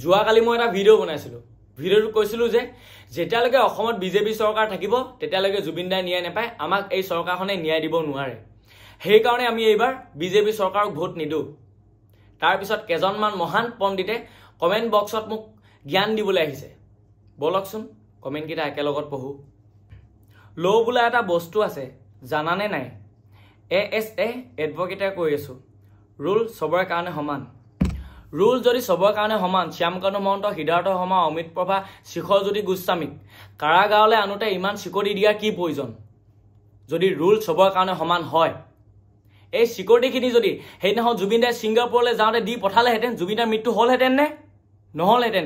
যোৱাকালি মই এটা ভিডিঅ' বনাইছিলোঁ ভিডিঅ'টো কৈছিলোঁ যে যেতিয়ালৈকে অসমত বিজেপি চৰকাৰ থাকিব তেতিয়ালৈকে জুবিন দাই ন্যায় নাপায় আমাক এই চৰকাৰখনে ন্যায় দিব নোৱাৰে সেইকাৰণে আমি এইবাৰ বিজেপি চৰকাৰক ভোট নিদো তাৰ পিছত কেজনমান মহান পণ্ডিতে কমেন্ট বক্সত মোক জ্ঞান দিবলৈ আহিছে বলকচোন কমেন্ট কিটা একেলগত পঢ়ো লো বোলা এটা বস্তু আছে জানানে নাই এএছএ এডভোকেটে কৈ আছো ৰুল সবৰ কাৰণে সমান ৰুল যদি সবৰ কাৰণে সমান শ্যামকানু মহন্ত সিদ্ধাৰ্থ শৰ্মা অমিত প্ৰভা শিখৰজ্যোতি গোস্বামীক কাৰাগাৰলৈ আনোতে ইমান চিকৰি দিয়াৰ কি প্ৰয়োজন যদি ৰুল সবৰ কাৰণে সমান হয় এই চিকৰিটিখিনি যদি সেইদিনাখন জুবিন দাই ছিংগাপুৰলৈ যাওঁতে দি পঠালেহেঁতেন জুবিন দাৰ মৃত্যু হ'লহেঁতেন নে নহ'লহেঁতেন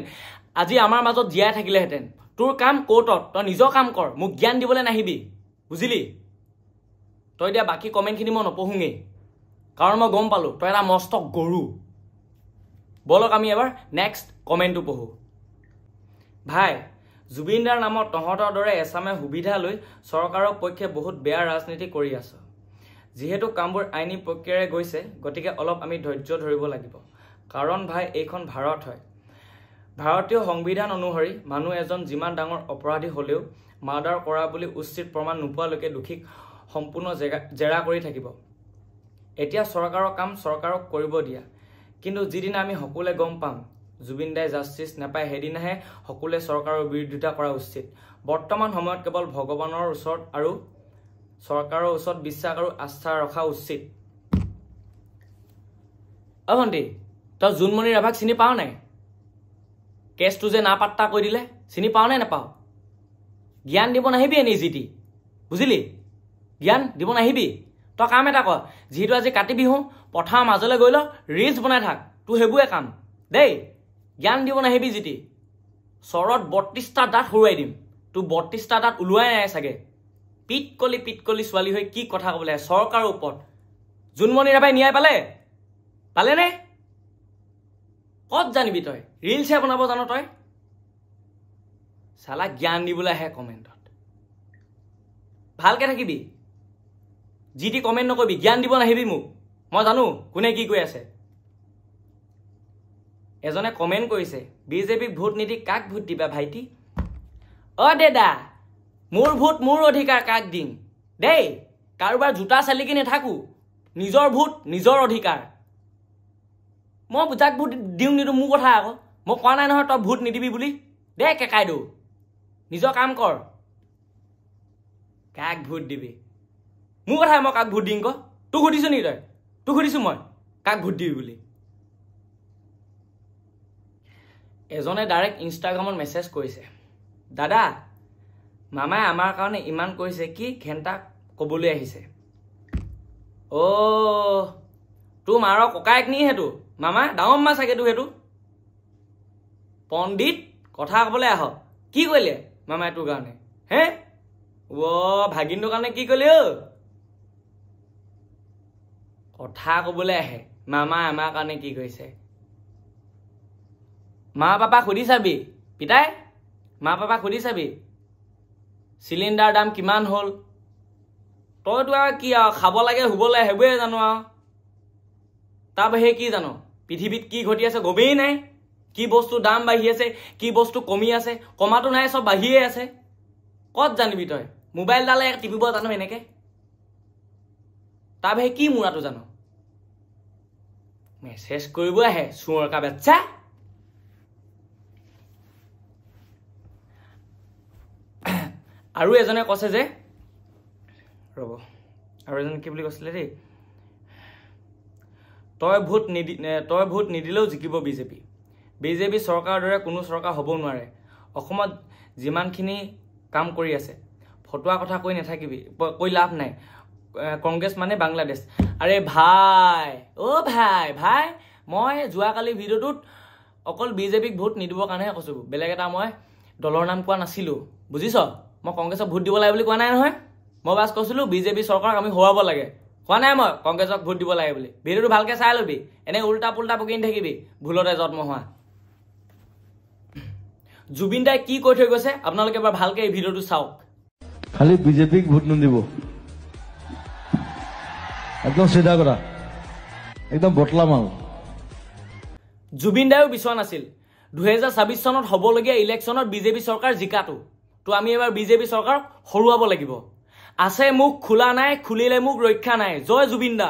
আজি আমাৰ মাজত জীয়াই থাকিলেহেঁতেন তোৰ কাম কোৰ্টত তই নিজৰ কাম কৰ মোক জ্ঞান দিবলৈ নাহিবি বুজিলি তই দিয়া বাকি কমেন্টখিনি মই নপঢ়োঙে কাৰণ মই গম পালো তই এটা মস্ত গৰু বলক আমি এবাৰ নেক্সট কমেন্টটো পঢ়ো ভাই জুবিন দাৰ নামত তহঁতৰ দৰে এছামে সুবিধা লৈ চৰকাৰৰ পক্ষে বহুত বেয়া ৰাজনীতি কৰি আছে যিহেতু কামবোৰ আইনী প্ৰক্ৰিয়াৰে গৈছে গতিকে অলপ আমি ধৈৰ্য ধৰিব লাগিব কাৰণ ভাই এইখন ভাৰত হয় ভাৰতীয় সংবিধান অনুসৰি মানুহ এজন যিমান ডাঙৰ অপৰাধী হ'লেও মাৰ্ডাৰ কৰা বুলি উচিত প্ৰমাণ নোপোৱালৈকে দোষীক সম্পূৰ্ণ জেৰা কৰি থাকিব এতিয়া চৰকাৰৰ কাম চৰকাৰক কৰিব দিয়া কিন্তু যিদিনা আমি সকলোৱে গম পাম জুবিন দাই জাষ্টিস নাপায় সেইদিনাহে সকলোৱে চৰকাৰৰ বিৰোধিতা কৰা উচিত বৰ্তমান সময়ত কেৱল ভগৱানৰ ওচৰত আৰু চৰকাৰৰ ওচৰত বিশ্বাস আৰু আস্থা ৰখা উচিত অভন্তি তই জুনমণি ৰাভাক চিনি পাও নাই কেছটো যে না পাত্তা কৈ দিলে চিনি পাও নে নাপাও জ্ঞান দিব নাহিবি এনে জিটি বুজিলি জ্ঞান দিব নাহিবি তই কাম এটা কৰ যিহেতু আজি কাতি বিহু পথাৰ মাজলৈ গৈ ল ৰিলছ বনাই থাক তোৰ সেইবোৰে কাম দেই জ্ঞান দিব নাহিবি জিটি চৰত ৩২টা দাঁত হৰুৱাই দিম তোৰ ৩২টা দাঁত ওলোৱাই নাই চাগে পিটকলি ছোৱালী হৈ কি কথা ক'বলৈ চৰকাৰৰ ওপৰত জুনমণি ৰাভাই ন্যায় পালে নে কত জানিবি তই ৰিলছহে বনাব জানো তই চালা জ্ঞান দিবলৈ আহে কমেণ্টত ভালকে থাকিবি যিটি কমেণ্ট নকৰিবি জ্ঞান দিব নাহিবি মোক মই জানো কোনে কি কৈ আছে এজনে কমেণ্ট কৰিছে বিজেপিক ভোট নিদি কাক ভোট দিবা ভাইটি অ দেদা মোৰ ভোট মোৰ অধিকাৰ কাক দিম দেই কাৰোবাৰ জোতা চালিকি নাথাকো নিজৰ ভোট নিজৰ অধিকাৰ মই যাক ভোট দিওঁ নিদিওঁ মোৰ কথা আকৌ মই কোৱা নাই নহয় তই ভোট নিদিবি বুলি দে কেকাই দিওঁ নিজৰ কাম কৰ কাক ভোট দিবি মোৰ কথা মই কাক ভোট দিম ক তোক সুধিছো নি তই তোক সুধিছো মই কাক ভোট দিবি বুলি এজনে ডাইৰেক্ট ইনষ্টাগ্ৰামত মেছেজ কৰিছে দাদা মামাই আমাৰ কাৰণে ইমান কৰিছে কি ঘেণ্টা ক'বলৈ আহিছে অ' তোৰ মাৰৰ ককায়েক নি সেইটো মামা ডাঙৰ মামা চাগে তোৰ সেইটো পণ্ডিত কথা ক'বলৈ আহ কি কৰিলে মামাই তোৰ কাৰণে হে ভাগিনটোৰ কাৰণে কি কৰিলে কথা ক'বলৈ আহে মামাই আমাৰ কাৰণে কি কৰিছে মা পাপাক সুধি চাবি পিতাই মা পাপাক সুধি চাবি চিলিণ্ডাৰ দাম কিমান হ'ল তইতো আৰু কি আৰু খাব লাগে শুব লাগে সেইবোৰে জানো আৰু তাৰ বাহিৰে কি জানো পৃথিৱীত কি ঘটি আছে গমেই নাই কি বস্তু দাম বাঢ়ি আছে কি বস্তু কমি আছে কমাটো নাই চব বাঢ়িয়ে আছে কত জানিবি তই মোবাইলডালে টিপিব জানো এনেকে তাৰ বাহিৰে কি মুৰাটো জানো মেছেজ কৰিব আহে চুৰকা বাচ্চা আৰু এজনে কৈছে যে ৰ'ব আৰু এজনে কি বুলি কৈছিলে দেই তই ভোট নিদিলেও জিকিব বিজেপি চৰকাৰৰ দৰে কোনো চৰকাৰ হ'ব নোৱাৰে অসমত যিমানখিনি কাম কৰি আছে ফটোৱা কথা কৈ নাথাকিবি কৈ লাভ নাই কংগ্ৰেছ মানে বাংলাদেশ আৰে ভাই ভাই মই যোৱাকালি ভিডিঅ'টোত অকল বিজেপিক ভোট নিদিবৰ কাৰণেহে কৈছোঁ বেলেগ এটা মই দলৰ নাম কোৱা নাছিলোঁ বুজিছ মই কংগ্ৰেছক ভোট দিব লাগে বুলি কোৱা নাই নহয় মই বাছ কৈছিলোঁ বিজেপি চৰকাৰক আমি হৰুৱাব লাগে কোৱা নাই মই কংগ্ৰেছক ভোট দিব লাগে বুলি ভিডিঅ'টো ভালকৈ চাই ল'বি এনে উল্টা পুল্টা বকি থাকিবি ভুলতে জন্ম হোৱা জুবিন দাই কি কৈ থৈ গৈছে আপোনালোকে এবাৰ ভালকৈ এই ভিডিঅ'টো চাওক খালি বিজেপিক ভোট নিদিব একদম চিধা কথা একদম বটলা মাল জুবিন দায়ো বিচৰা নাছিল 2026 চনত হ'বলগীয়া ইলেকশ্যনত বিজেপি চৰকাৰ জিকাটো তো আমি এবাৰ বিজেপি চৰকাৰ হৰুৱাব লাগিব আছে মুখ খোলা নাই খুলিলে মুখ ৰক্ষা নাই জয় জুবিন দা